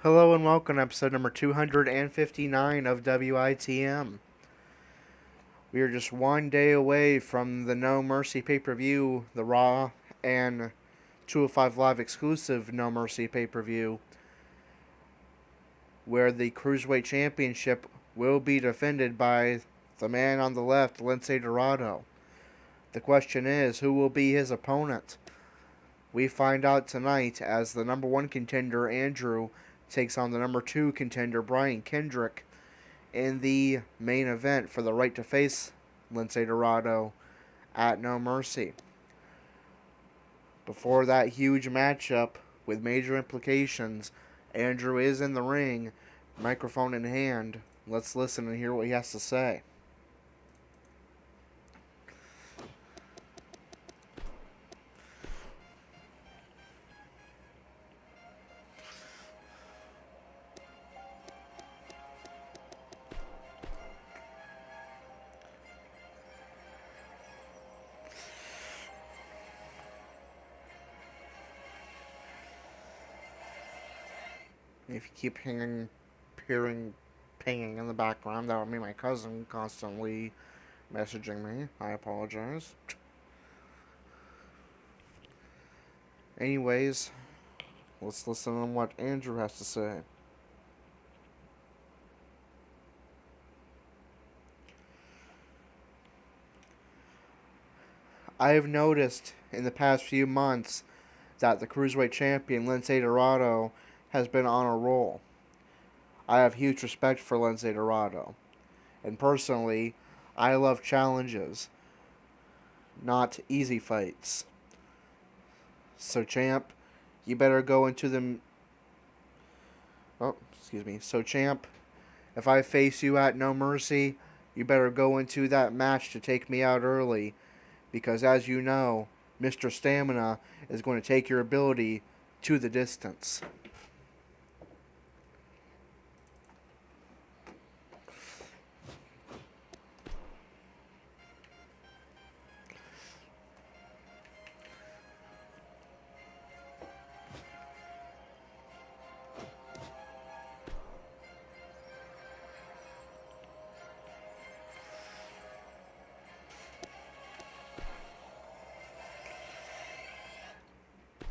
Hello and welcome to episode number 259 of WITM. We are just one day away from the No Mercy pay-per-view, the Raw and 205 Live exclusive No Mercy pay-per-view, where the Cruiserweight Championship will be defended by the man on the left, Lince Dorado. The question is, who will be his opponent? We find out tonight as the number one contender, Andrew, takes on the number two contender, Kendrick, in the main event for the right to face Lince Dorado at No Mercy. Before that huge matchup with major implications, Andrew is in the ring, microphone in hand. Let's listen and hear what he has to say. If you keep pinging in the background, that would be my cousin constantly messaging me. I apologize. Anyways, let's listen to what Andrew has to say. I have noticed in the past few months that the Cruiserweight Champion, Lince Dorado, has been on a roll. I have huge respect for Lince Dorado. And personally, I love challenges, not easy fights. So champ, you better go into the... So champ, if I face you at No Mercy, you better go into that match to take me out early. Because as you know, Mr. Stamina is going to take your ability to the distance.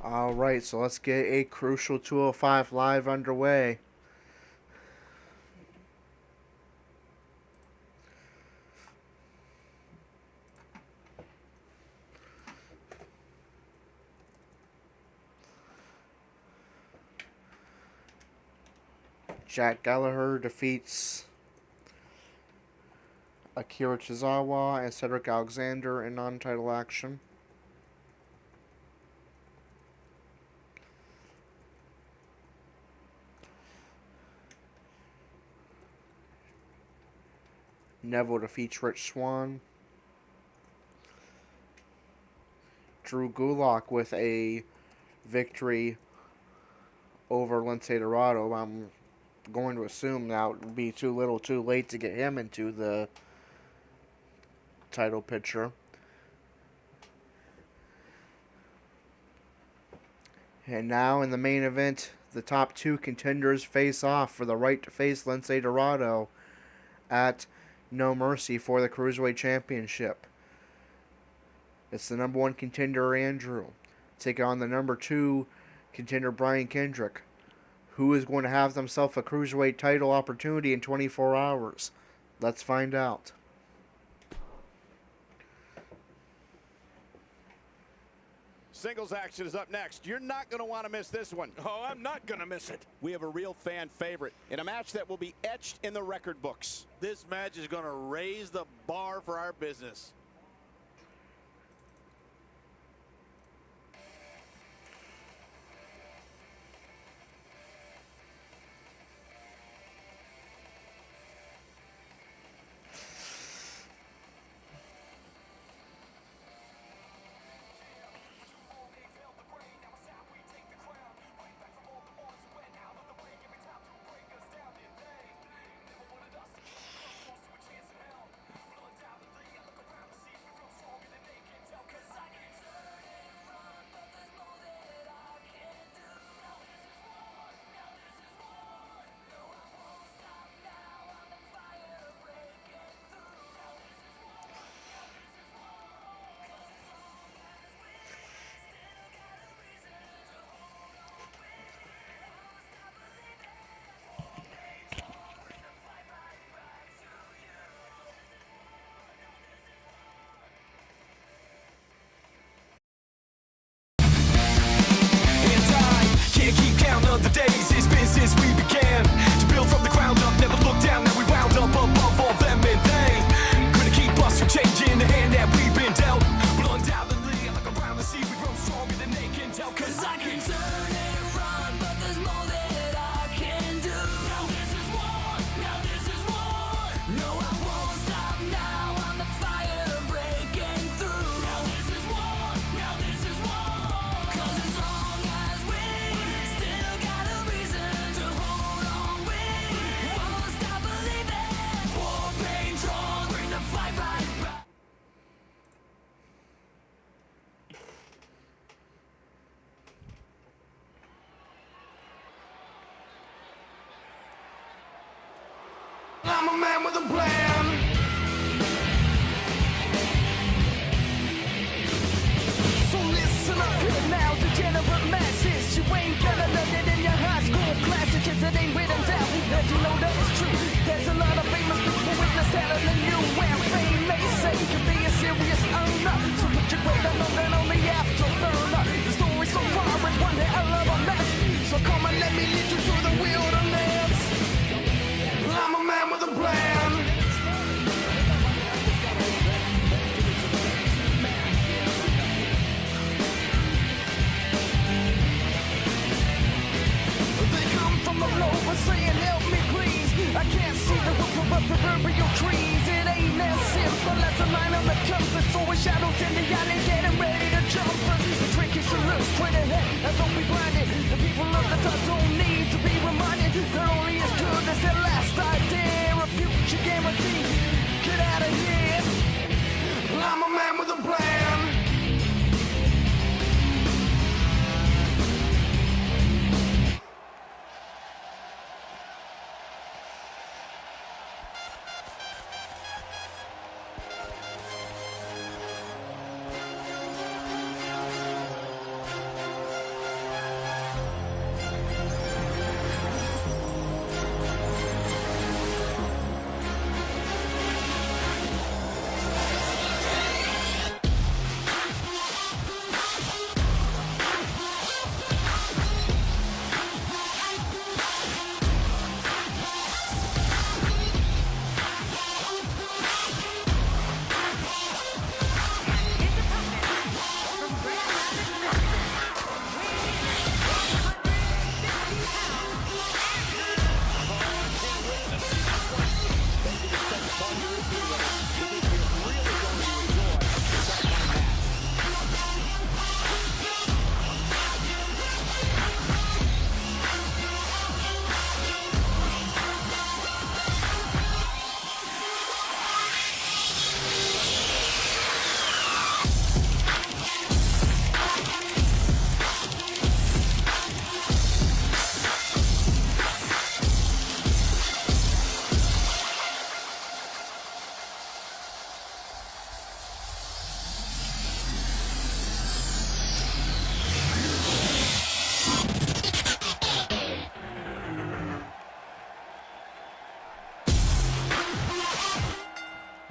Alright, so let's get a crucial 205 Live underway. Jack Gallagher defeats Akira Tozawa and Cedric Alexander in non-title action. Neville defeats Rich Swann. Drew Gulak with a victory over Lince Dorado. I'm going to assume that it would be too little too late to get him into the title picture. And now in the main event, the top two contenders face off for the right to face Lince Dorado at No Mercy for the Cruiserweight Championship. It's the number one contender, Andrew, taking on the number two contender, Kendrick, who is going to have themselves a Cruiserweight title opportunity in 24 hours. Let's find out. Singles action is up next. You're not going to want to miss this one. Oh, I'm not going to miss it. We have a real fan favorite in a match that will be etched in the record books. This match is going to raise the bar for our business. I'm a man with a plan. So listen up here now, degenerate masses. You ain't gonna learn it in your high school classes, 'cause it ain't written down. That you know that it's true. There's a lot of famous people witness telling you where fame may say can be a serious earner. So put your weight on them and only afterburner. The story so far is one hell of a mess. So come and let me lead you through the wilderness. I'm a man with a plan. They come from all over saying help me please. I can't see the roof above the proverbial trees. It ain't as simple as a line on the compass. So a shadows in the alley getting ready to jump. The trick is to look straight ahead and don't be blinded. The people of the top don't need to be reminded. They're only as good as their last idea. A future guarantee. Get out of here. I'm a man with a plan.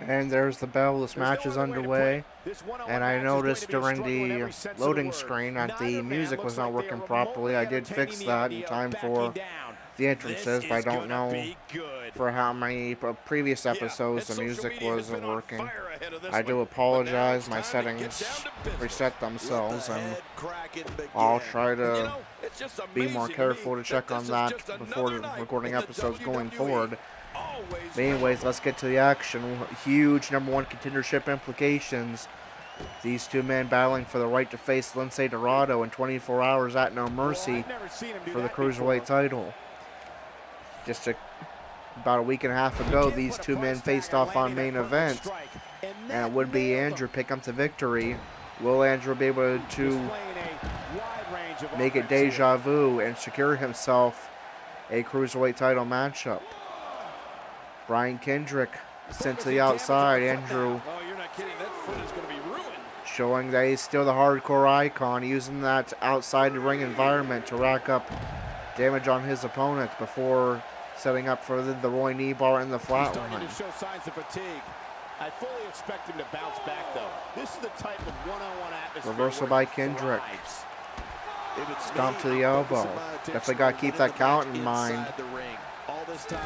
And there's the bell. This match is underway. And I noticed during the loading screen that the music was not working properly. I did fix that in time for the entrances, but I don't know for how many previous episodes the music wasn't working. I do apologize. My settings reset themselves, and I'll try to be more careful to check on that before recording episodes going forward. But anyways, let's get to the action. Huge #1 contendership implications. These two men battling for the right to face Lince Dorado in 24 hours at No Mercy for the Cruiserweight title. Just about a week and a half ago, these two men faced off on main event, and it would be Andrew pick up the victory. Will Andrew be able to make it deja vu and secure himself a Cruiserweight title matchup? Brian Kendrick sent to the outside. Andrew showing that he's still the hardcore icon, using that outside the ring environment to rack up damage on his opponent before setting up for the Roy knee bar in the flatline. I fully expect him to bounce back, though. This is the type of one-on-one atmosphere. Reversal by Kendrick. Stomp to the elbow. Definitely got to keep that count in mind.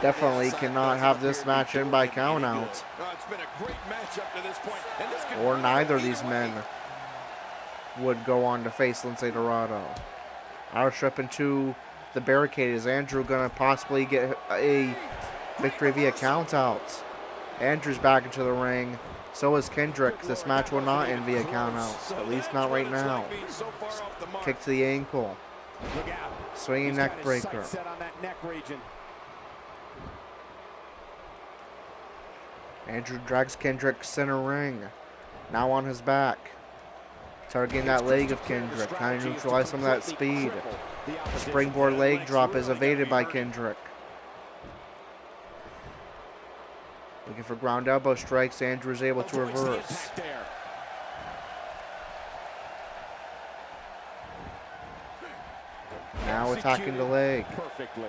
Definitely cannot have this match in by count out. Or neither of these men would go on to face Lince Dorado. Irish up into the barricade. Is Andrew going to possibly get a victory via count out? Andrew's back into the ring. So is Kendrick. This match will not end via count out. At least not right now. Kick to the ankle. Swinging neck breaker. Andrew drags Kendrick center ring. Now on his back. Targeting that leg of Kendrick. Trying to neutralize some of that speed. The springboard leg drop is evaded by Kendrick. Looking for ground elbow strikes. Andrew is able to reverse. Now attacking the leg. Perfectly.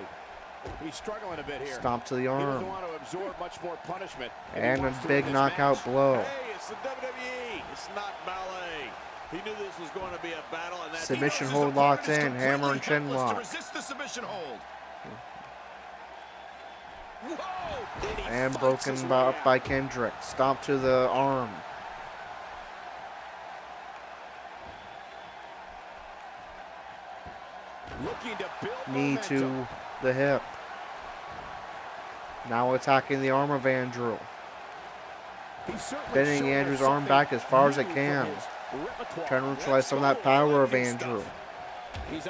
He's struggling a bit here. Stomp to the He arm. doesn't want to absorb much more punishment. And a big knockout blow. Hey, it's the WWE. It's not ballet. He knew this was going to be a battle, and that Submission hold locked in. Hammer and chin lock. resist the submission hold. And broken up by Kendrick. Stomp to the arm. Knee to the hip. Now attacking the arm of Andrew. Bending Andrew's arm back as far as it can. Trying to neutralize some of that power of Andrew.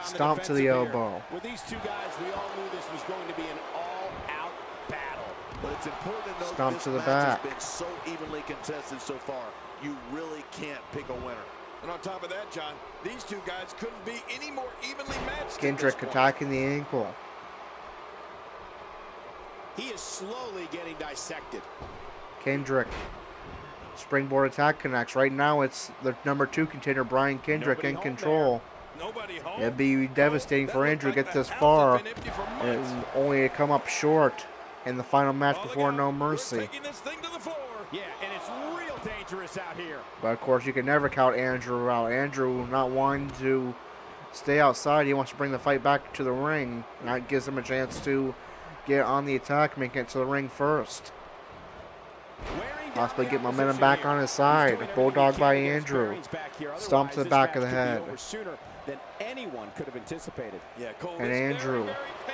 Stomp to the elbow. With these two guys, we all knew this was going to be an all-out battle. But it's important to note Stomp this to the match back. has been so evenly contested so far. You really can't pick a winner. And on top of that, John, these two guys couldn't be any more evenly matched. Kendrick attacking the ankle. He is slowly getting dissected. Kendrick. Springboard attack connects. Right now it's the number 2 contender, Brian Kendrick, in control. It'd be devastating for Andrew to get this far and only to come up short in the final match before No Mercy. Yeah, and it's real dangerous out here. But of course, you can never count Andrew out. Andrew not wanting to stay outside. He wants to bring the fight back to the ring. And that gives him a chance to get on the attack, making it to the ring first. Possibly get momentum back on his side. Bulldog by Andrew. Stomp to the back of the head. Than anyone could have anticipated. Yeah, Cole, And Andrew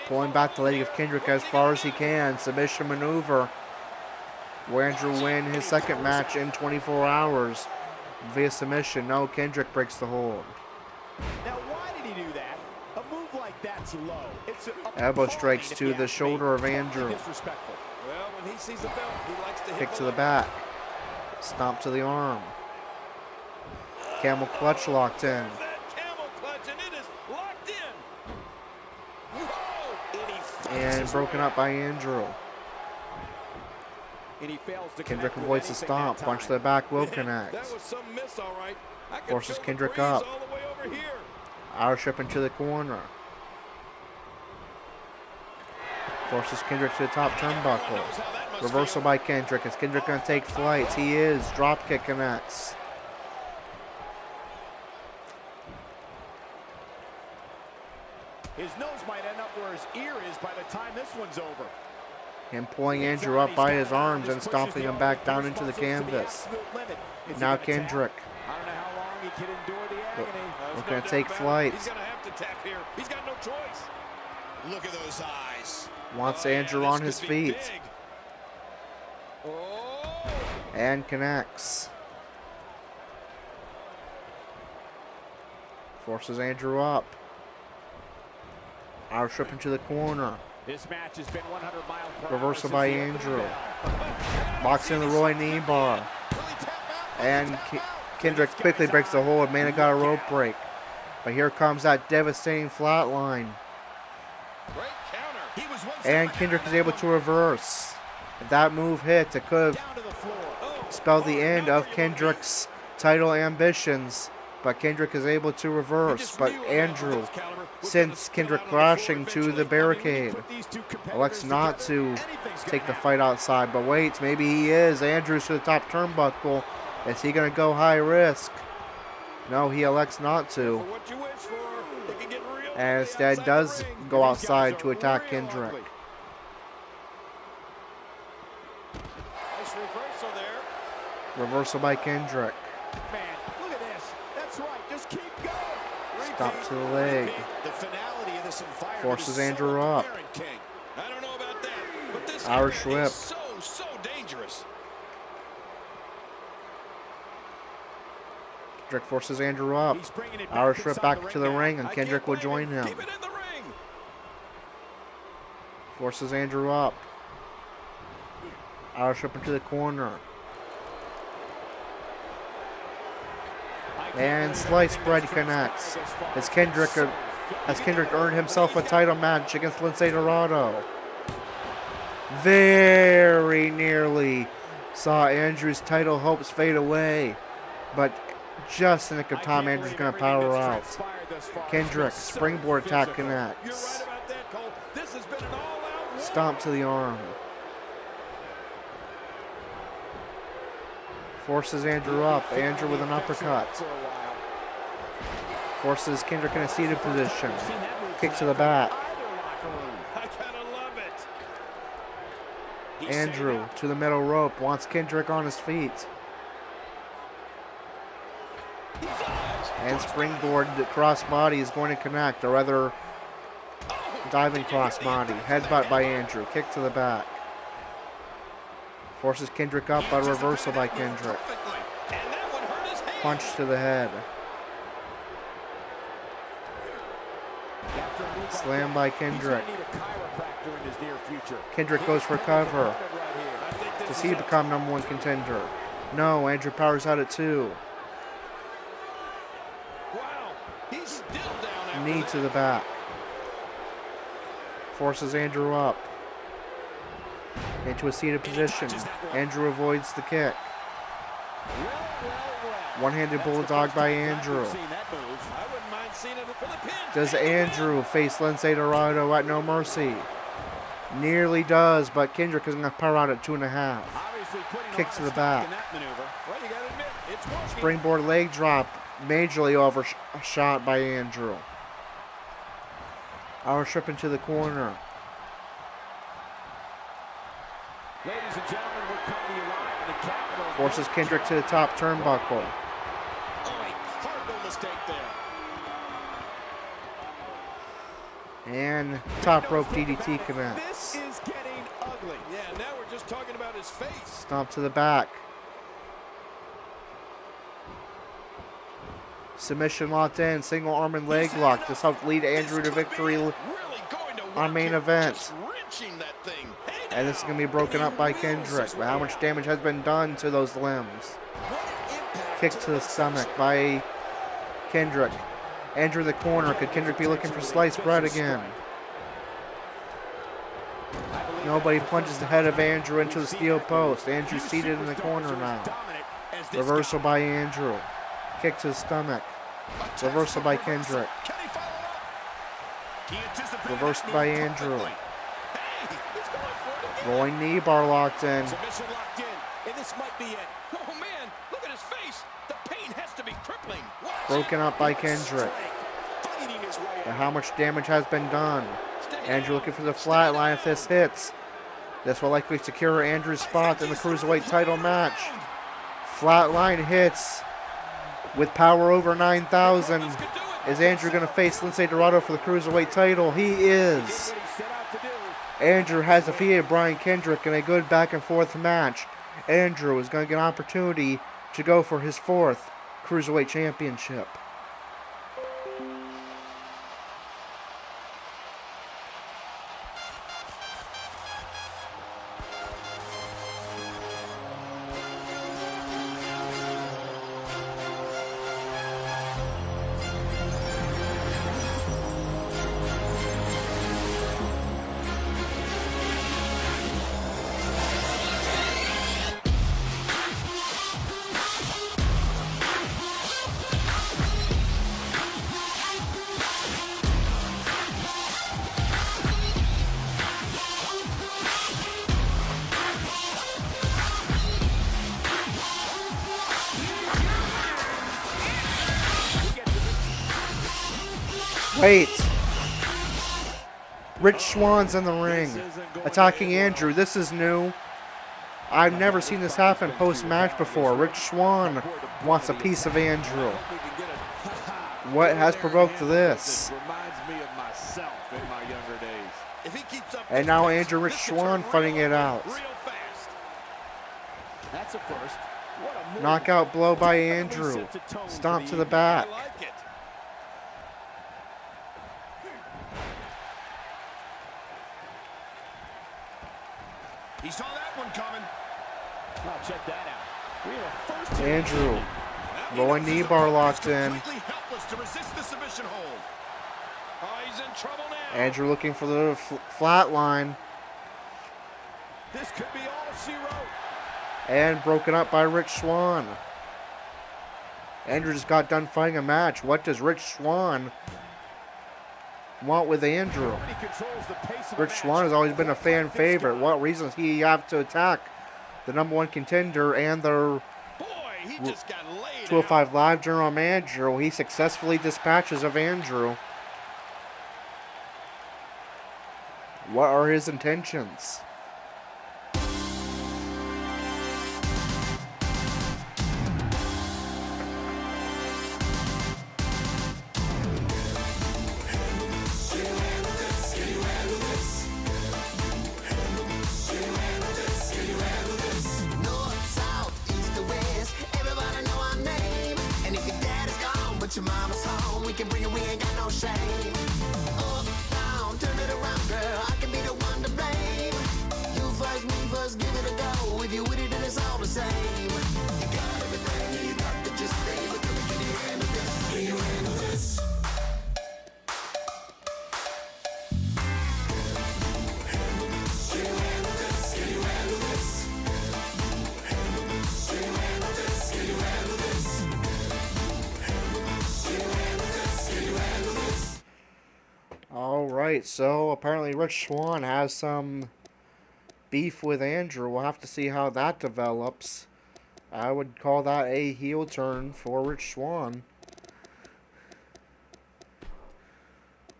pulling back the leg of Kendrick as far as he can. Submission maneuver. Where Andrew win his second match in 24 hours via submission. No, Kendrick breaks the hold. Now, why did he do that? A move like that's low. It's Elbow strikes to the shoulder of Andrew. Disrespectful. well, when he sees the belt, he likes to Kick to the back. Stomp to the arm. Camel clutch locked in. camel clutch, and it is locked in. Whoa! And broken up by Andrew. And he fails to Kendrick connect with avoids the anything stomp. that Punch to time. the back will connect. That was some miss, all right. I could Forces feel the Kendrick breeze up. all the way over here. Irish whip into the corner. Forces Kendrick to the top turnbuckle. Reversal by Kendrick. Is Kendrick going to take flights? He is. Drop kick connects. His nose might end up where his ear is by the time this one's over. Him pulling Andrew up by his arms and stomping him back down into the canvas. Now Kendrick. I don't know how long he can endure the agony. We're going to take flights. He's going to have to tap here. He's got no choice. Look at those eyes. Wants Oh, yeah, Andrew this on could his be feet. big. Oh! And connects. Forces Andrew up. Irish whip into the corner. This match has been 100 miles per hour. Reversal by Andrew. Locks in the Roy knee bar. And Kendrick quickly breaks the hold. Man, it got a rope break. But here comes that devastating flatline. Great counter. He was one And step Kendrick ahead is able of to reverse. If that move hit, it could have Down to the floor. Oh, spelled the end of Kendrick's title ambitions. But Kendrick is able to reverse. But Andrew, since Kendrick crashing to the barricade, elects not to take the fight outside. But wait, maybe he is. Andrews to the top turnbuckle. Is he going to go high risk? No, he elects not to. what you wish for. It can get real And ugly instead outside does the ring. go These outside guys to are attack real Kendrick. ugly. Nice reversal there. Reversal by Kendrick. Man, look at this. That's right. Just keep going. Stop to the leg. The finality of this environment Forces is Andrew so up. apparent, King. I don't know about that, but this Irish area whip. is so dangerous. Kendrick forces Andrew up. He's bringing it back Irish whip inside back to the now. ring, and I Kendrick can't will blame join him. Keep it in the ring. Forces Andrew up. Irish whip into the corner. And slice spread connects. Has Kendrick earned himself a title match against Lince Dorado very nearly saw Andrew's title hopes fade away, but just in the nick of time, Andrew's going to power out. Kendrick, springboard attack connects. Stomp to the arm. Forces Andrew up. Andrew with an uppercut. Forces Kendrick in a seated position. Kick to the back. Andrew to the middle rope. Wants Kendrick on his feet. And springboard crossbody is going to connect, or rather diving crossbody. Headbutt by Andrew. Kick to the back. Forces Kendrick up, but a reversal by Kendrick. Punch to the head. Slam by Kendrick. Kendrick goes for cover. Does he become #1 contender? No, Andrew powers out at 2. Knee to the back. Forces Andrew up. Into a seated position. Andrew avoids the kick. One-handed bulldog by Andrew. Does Andrew face Lince Dorado at No Mercy? Nearly does, but Kendrick is going to power out at 2.5. Kick to the back. Springboard leg drop. Majorly overshot by Andrew. Our trip into the corner. Ladies and gentlemen, we're coming to you live in the capital. Forces Kendrick to the top turnbuckle. Horrible mistake there. And top rope DDT connects. This is getting ugly. Yeah, now we're just talking about his face. Stomp to the back. Submission locked in. Single arm and leg lock. This helped lead Andrew to victory on main event. And this is going to be broken up by Kendrick. But how much damage has been done to those limbs? Kick to the stomach by Kendrick. Andrew the corner. Could Kendrick be looking for sliced bread again? Nobody plunges the head of Andrew into the steel post. Andrew seated in the corner now. Reversal by Andrew. Kick to the stomach. Reversal by Kendrick. Reversed by Andrew. Rolling knee bar locked in. Submission locked in, and this might be it. Oh man, look at his face. The pain has to be crippling. Broken up by Kendrick. But how much damage has been done? Andrew looking for the flat line if this hits. This will likely secure Andrew's spot in the Cruiserweight title match. Flat line hits with power over 9,000. Is Andrew going to face Lince Dorado for the Cruiserweight title? He is. Andrew has defeated Brian Kendrick in a good back and forth match. Andrew is going to get an opportunity to go for his 4th Cruiserweight Championship. Wait. Rich Swann's in the ring, attacking Andrew. This is new. I've never seen this happen post-match before. Rich Swann wants a piece of Andrew. What has provoked this? And now Andrew Rich Swann fighting it out. Knockout blow by Andrew. Stomp to the back. He saw that one coming. Oh, check that out. We have a first Andrew, low knee bar locked in. Helpless to resist the submission hold. Oh, he's in trouble now. Andrew looking for the flat line. This could be all she wrote. And broken up by Rich Swann. Andrew just got done fighting a match. What does Rich Swann want with Andrew? Rich Swann has always been a fan favorite. What reasons he have to attack the #1 contender and their 205 Live general manager? He successfully dispatches of Andrew. What are his intentions? Your mama's home, we can bring it, we ain't got no shame. Up, down, turn it around, girl, I can be the one to blame. You first, me first, give it a go. If you with it, then it's all the same. You got everything, and you got to just stay. But girl, can you handle this? Can you handle this? Alright, so apparently Rich Swann has some beef with Andrew. We'll have to see how that develops. I would call that a heel turn for Rich Swann.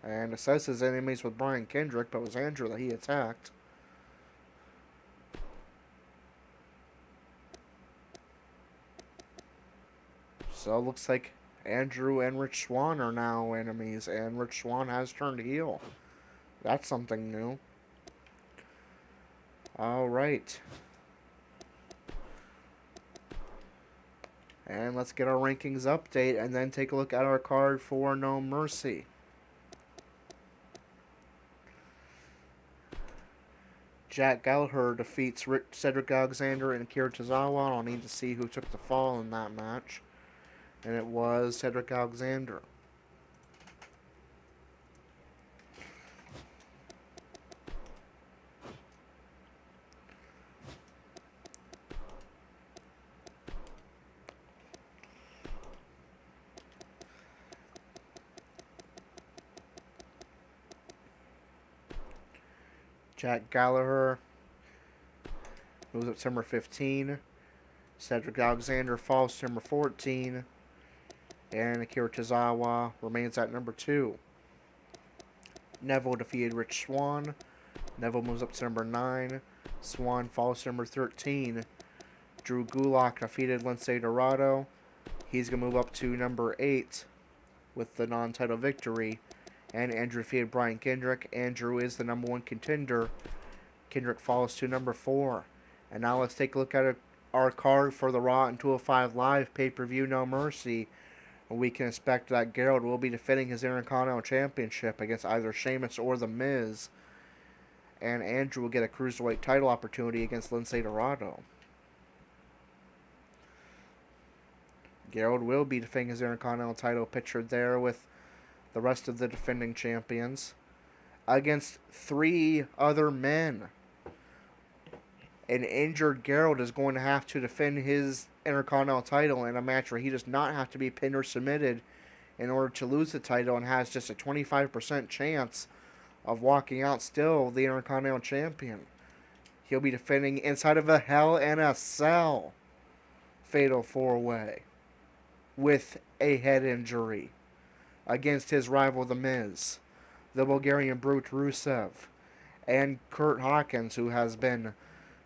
And it says his enemies with Brian Kendrick, but it was Andrew that he attacked. So it looks like Andrew and Rich Swann are now enemies, and Rich Swann has turned heel. That's something new. Alright. And let's get our rankings update, and then take a look at our card for No Mercy. Jack Gallagher defeats Cedric Alexander and Akira Tozawa. I'll need to see who took the fall in that match. And it was Cedric Alexander. Jack Gallagher moves up to number 15. Cedric Alexander falls to number 14. And Akira Tozawa remains at number 2. Neville defeated Rich Swann. Neville moves up to number 9. Swann falls to number 13. Drew Gulak defeated Lince Dorado. He's going to move up to number 8 with the non-title victory. And Andrew defeated Brian Kendrick. Andrew is the #1 contender. Kendrick falls to number 4. And now let's take a look at our card for the Raw and 205 Live pay-per-view No Mercy. We can expect that Gerald will be defending his Intercontinental Championship against either Sheamus or The Miz. And Andrew will get a Cruiserweight title opportunity against Lince Dorado. Gerald will be defending his Intercontinental title, pictured there with the rest of the defending champions, against 3 other men. An injured Gerald is going to have to defend his Intercontinental title in a match where he does not have to be pinned or submitted in order to lose the title, and has just a 25% chance of walking out still the Intercontinental Champion. He'll be defending inside of a Hell in a Cell Fatal 4-Way with a head injury against his rival The Miz, the Bulgarian Brute Rusev, and Kurt Hawkins, who has been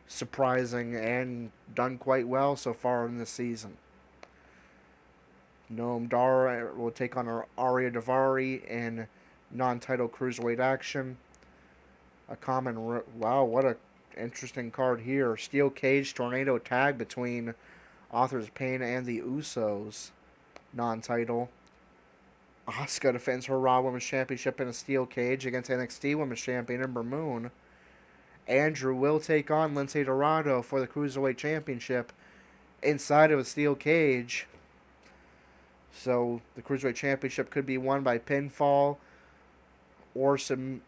surprising and done quite well so far in this season. Noam Dar will take on Arya Daivari in non-title Cruiserweight action. Wow, what a interesting card here. Steel Cage Tornado tag between Authors Pain and the Usos. Non-title. Asuka defends her Raw Women's Championship in a steel cage against NXT Women's Champion Ember Moon. Andrew will take on Lince Dorado for the Cruiserweight Championship inside of a steel cage. So the Cruiserweight Championship could be won by pinfall, or submission,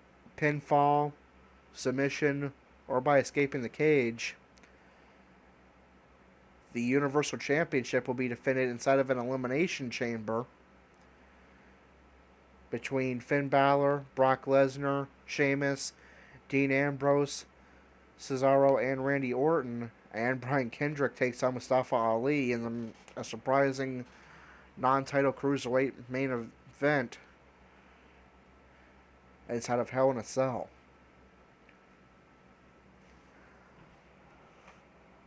or by escaping the cage, the Universal Championship will be defended inside of an elimination chamber between Finn Balor, Brock Lesnar, Sheamus, Dean Ambrose, Cesaro, and Randy Orton. And Brian Kendrick takes on Mustafa Ali in a surprising non-title Cruiserweight main event inside of Hell in a Cell.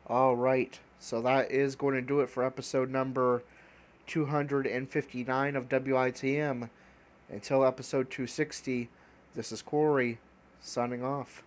Alright, so that is going to do it for episode number 259 of WITM. Until episode 260, this is Corey, signing off.